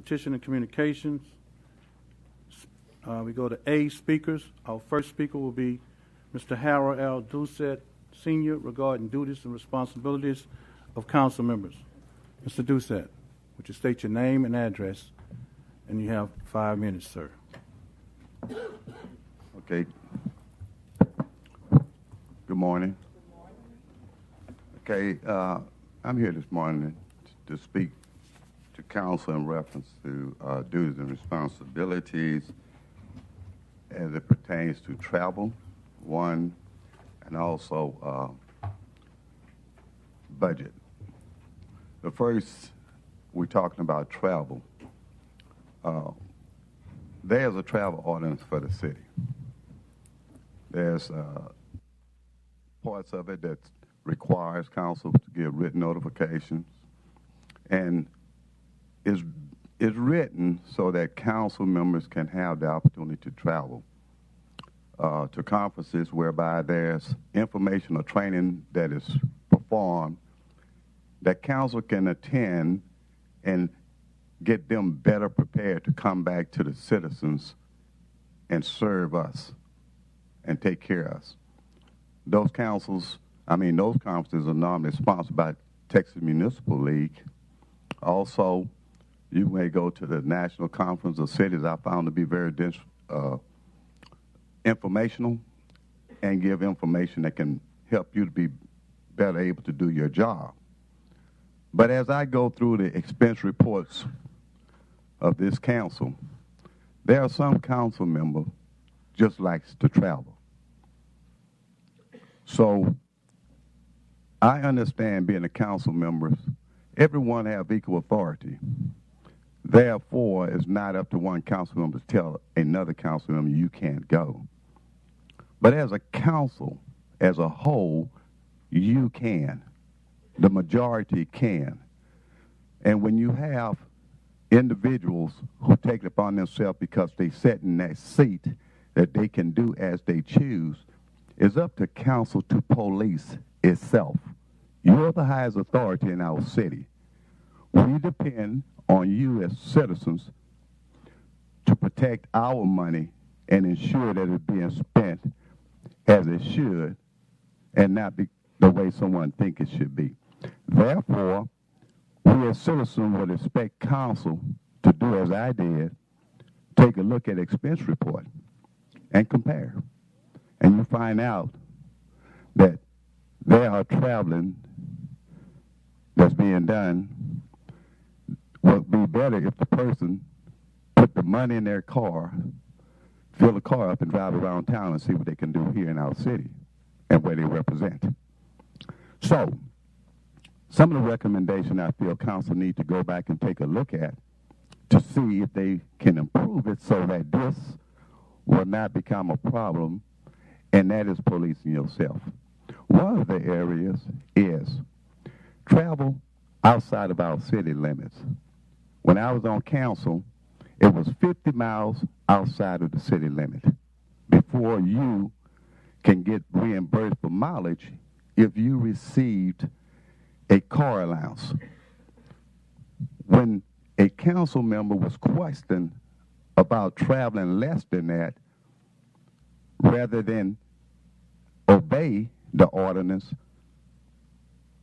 Competition and Communications. We go to A, speakers. Our first speaker will be Mr. Harold L. Doucet, Sr., regarding duties and responsibilities of council members. Mr. Doucet, would you state your name and address? And you have 5 minutes, sir. Okay. Good morning. Okay, I'm here this morning to speak to council in reference to duties and responsibilities as it pertains to travel, one, and also budget. The first, we're talking about travel. There's a travel ordinance for the city. There's parts of it that requires council to give written notifications, and is written so that council members can have the opportunity to travel to conferences whereby there's information or training that is performed that council can attend and get them better prepared to come back to the citizens and serve us and take care of us. Those conferences are normally sponsored by Texas Municipal League. Also, you may go to the national conference of cities I found to be very informational and give information that can help you to be better able to do your job. But as I go through the expense reports of this council, there are some council members just likes to travel. So I understand being a council member, everyone have equal authority. Therefore, it's not up to one council member to tell another council member you can't go. But as a council, as a whole, you can. The majority can. And when you have individuals who take it upon themselves because they sit in that seat that they can do as they choose, it's up to council to police itself. You're the highest authority in our city. We depend on you as citizens to protect our money and ensure that it's being spent as it should and not be the way someone thinks it should be. Therefore, we as citizens would expect council to do as I did, take a look at expense report and compare. And you find out that there are traveling that's being done. Would be better if the person put the money in their car, fill the car up and drive around town and see what they can do here in our city and where they represent. So, some of the recommendations I feel council need to go back and take a look at to see if they can improve it so that this will not become a problem, and that is policing yourself. One of the areas is travel outside of our city limits. When I was on council, it was 50 miles outside of the city limit before you can get reimbursed for mileage if you received a car allowance. When a council member was questioned about traveling less than that, rather than obey the ordinance,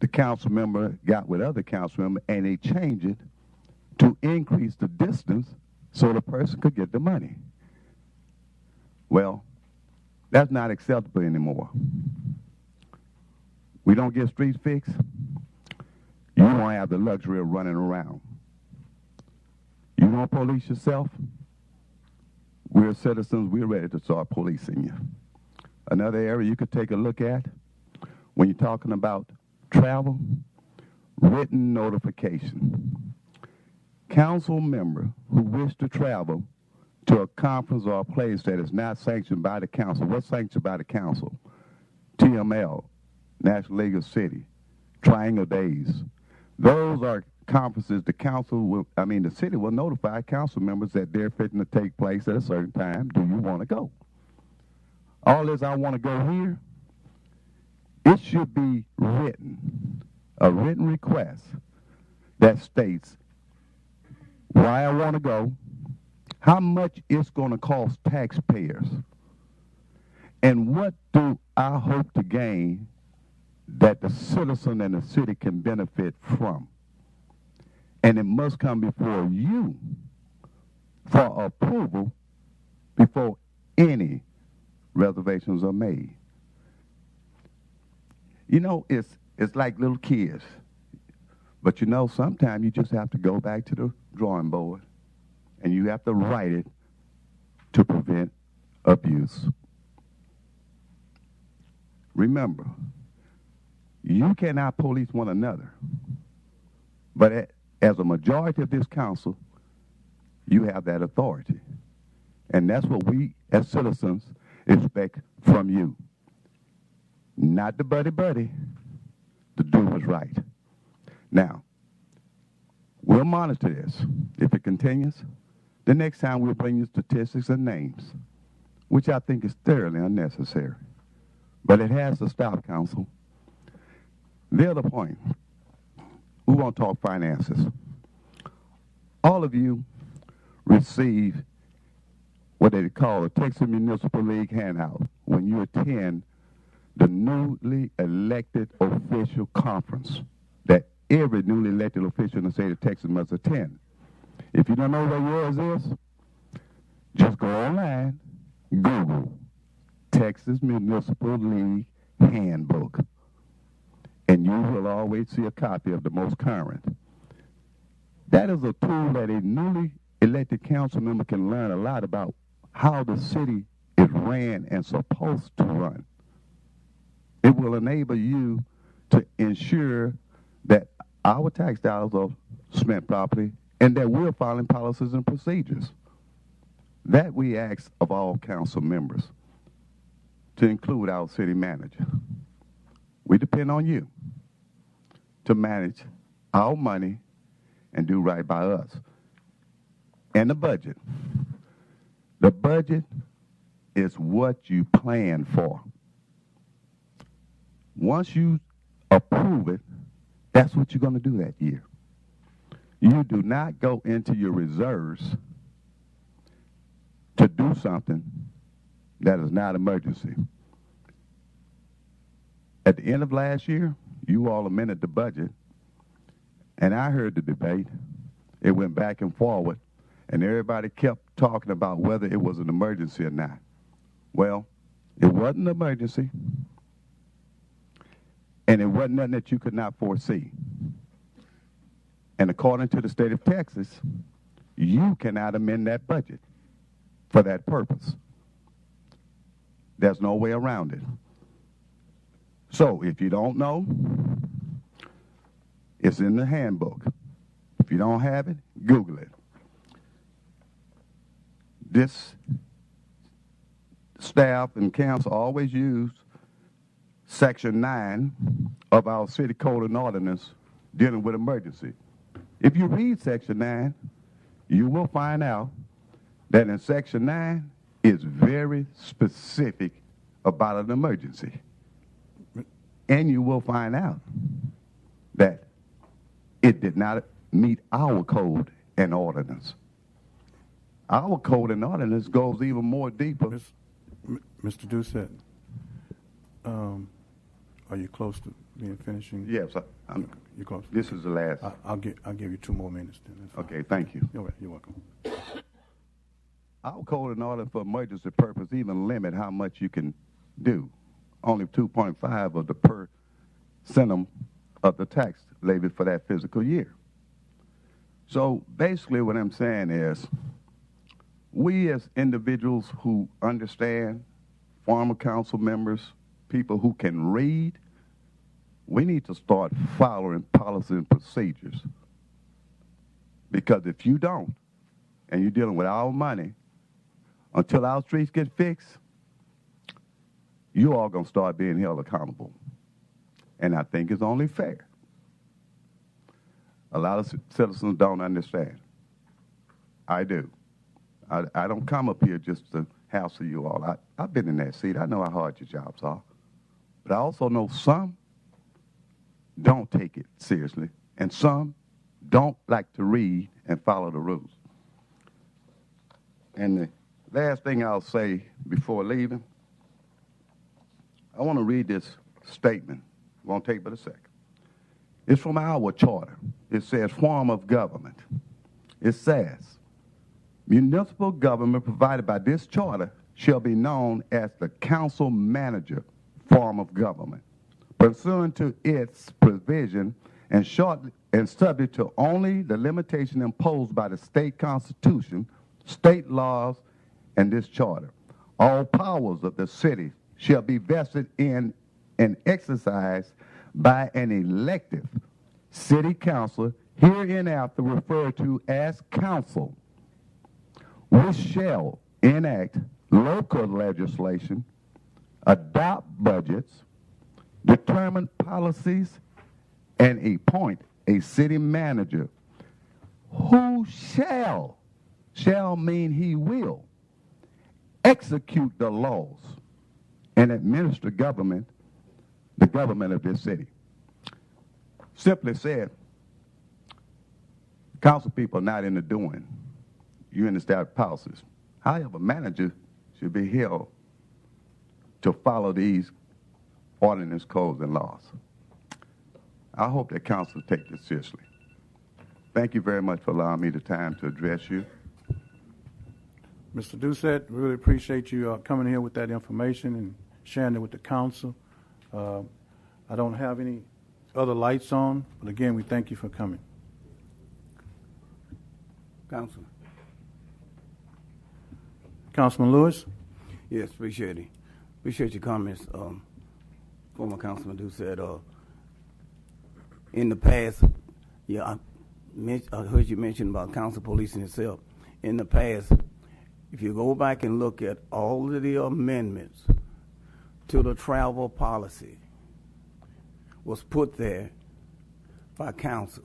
the council member got with other council members and they changed it to increase the distance so the person could get the money. Well, that's not acceptable anymore. We don't get streets fixed, you don't have the luxury of running around. You want to police yourself? We're citizens, we're ready to start policing you. Another area you could take a look at when you're talking about travel, written notification. Council member who wish to travel to a conference or a place that is not sanctioned by the council. What's sanctioned by the council? TML, National League of City, Triangle Days. Those are conferences the city will notify council members that they're fitting to take place at a certain time. Do you want to go? All this, I want to go here, it should be written, a written request that states why I want to go, how much it's going to cost taxpayers, and what do I hope to gain that the citizen and the city can benefit from. And it must come before you for approval before any reservations are made. You know, it's like little kids. But you know, sometimes you just have to go back to the drawing board and you have to write it to prevent abuse. Remember, you cannot police one another, but as a majority of this council, you have that authority. And that's what we as citizens expect from you. Not the buddy-buddy, to do what's right. Now, we'll monitor this. If it continues, the next time we'll bring you statistics and names, which I think is thoroughly unnecessary. But it has to stop, Council. The other point, we want to talk finances. All of you receive what they call a Texas Municipal League handout when you attend the newly elected official conference that every newly elected official in the state of Texas must attend. If you don't know what yours is, just go online, Google Texas Municipal League Handbook, and you will always see a copy of the most current. That is a tool that a newly elected council member can learn a lot about how the city is ran and supposed to run. It will enable you to ensure that our tax dollars are spent properly and that we're following policies and procedures. That we ask of all council members, to include our city manager. We depend on you to manage our money and do right by us. And the budget. The budget is what you plan for. Once you approve it, that's what you're going to do that year. You do not go into your reserves to do something that is not emergency. At the end of last year, you all amended the budget, and I heard the debate. It went back and forward, and everybody kept talking about whether it was an emergency or not. Well, it wasn't an emergency, and it wasn't nothing that you could not foresee. And according to the state of Texas, you cannot amend that budget for that purpose. There's no way around it. So if you don't know, it's in the handbook. If you don't have it, Google it. This staff and council always use Section 9 of our city code and ordinance dealing with emergency. If you read Section 9, you will find out that in Section 9 is very specific about an emergency. And you will find out that it did not meet our code and ordinance. Our code and ordinance goes even more deeper. Mr. Doucet, are you close to being finishing? Yes, you're close. This is the last. I'll give you 2 more minutes then. Okay, thank you. You're welcome. Our code and ordinance for emergency purpose even limit how much you can do. Only 2.5 of the per centum of the tax levy for that fiscal year. So basically what I'm saying is, we as individuals who understand, former council members, people who can read, we need to start following policy and procedures. Because if you don't, and you're dealing with our money, until our streets get fixed, you all going to start being held accountable. And I think it's only fair. A lot of citizens don't understand. I do. I don't come up here just to hassle you all. I've been in that seat. I know how hard your jobs are. But I also know some don't take it seriously, and some don't like to read and follow the rules. And the last thing I'll say before leaving, I want to read this statement. It won't take but a second. It's from our charter. It says, form of government. It says, municipal government provided by this charter shall be known as the council manager form of government, pursuant to its provision and subject to only the limitation imposed by the state constitution, state laws, and this charter. All powers of the city shall be vested in and exercised by an elective city council, hereinafter referred to as council, which shall enact local legislation, adopt budgets, determine policies, and appoint a city manager who shall mean he will, execute the laws and administer the government of this city. Simply said, council people are not in the doing. You're in the establish policies. However, manager should be held to follow these ordinance, codes, and laws. I hope that council take this seriously. Thank you very much for allowing me the time to address you. Mr. Doucet, we really appreciate you coming here with that information and sharing it with the council. I don't have any other lights on, but again, we thank you for coming. Council. Councilman Lewis? Yes, appreciate it. Appreciate your comments, former Councilman Doucet. In the past, I heard you mention about council policing itself. In the past, if you go back and look at all of the amendments to the travel policy was put there by council.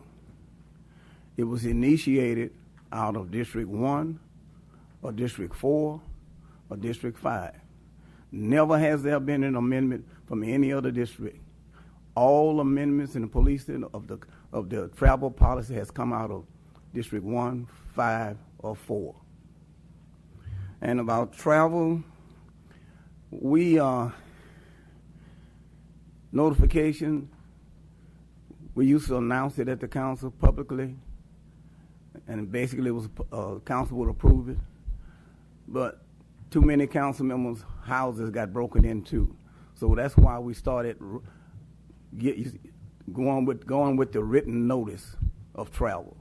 It was initiated out of District 1 or District 4 or District 5. Never has there been an amendment from any other district. All amendments in the policing of the travel policy has come out of District 1, 5, or 4. And about travel, we notification, we used to announce it at the council publicly, and basically it was council would approve it. But too many council members' houses got broken into, so that's why we started going with the written notice of travel.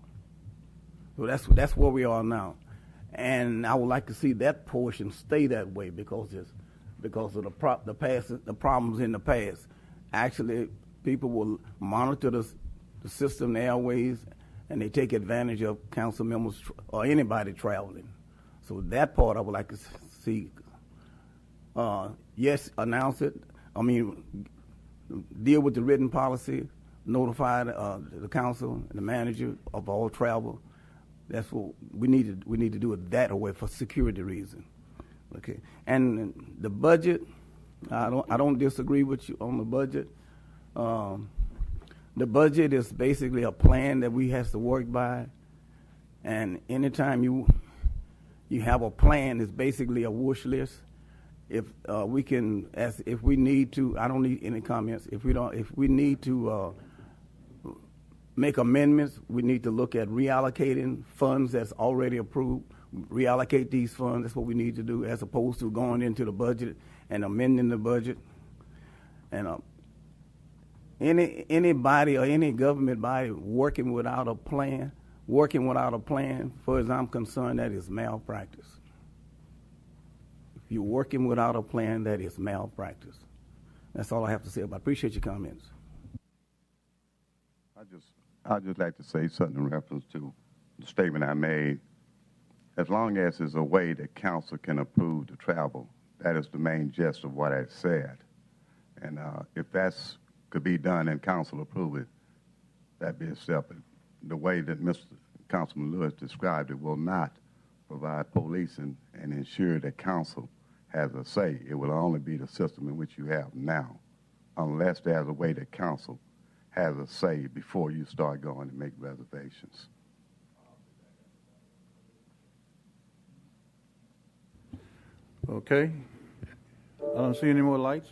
So that's where we are now, and I would like to see that portion stay that way because of the problems in the past. Actually, people will monitor the system, the airways, and they take advantage of council members or anybody traveling. So that part I would like to see. Yes, announce it. I mean, deal with the written policy, notify the council and the manager of all travel. That's what we need to do it that way for security reasons. Okay, and the budget, I don't disagree with you on the budget. The budget is basically a plan that we have to work by, and anytime you have a plan, it's basically a wish list. If we need to, I don't need any comments. If we need to make amendments, we need to look at reallocating funds that's already approved. Reallocate these funds. That's what we need to do, as opposed to going into the budget and amending the budget. And anybody or any government body working without a plan, far as I'm concerned, that is malpractice. If you're working without a plan, that is malpractice. That's all I have to say about it. I appreciate your comments. I'd just like to say something in reference to the statement I made. As long as there's a way that council can approve the travel, that is the main gist of what I said. And if that's could be done and council approve it, that'd be accepted. The way that Mr. Councilman Lewis described it will not provide policing and ensure that council has a say. It will only be the system in which you have now, unless there's a way that council has a say before you start going to make reservations. Okay. I don't see any more lights.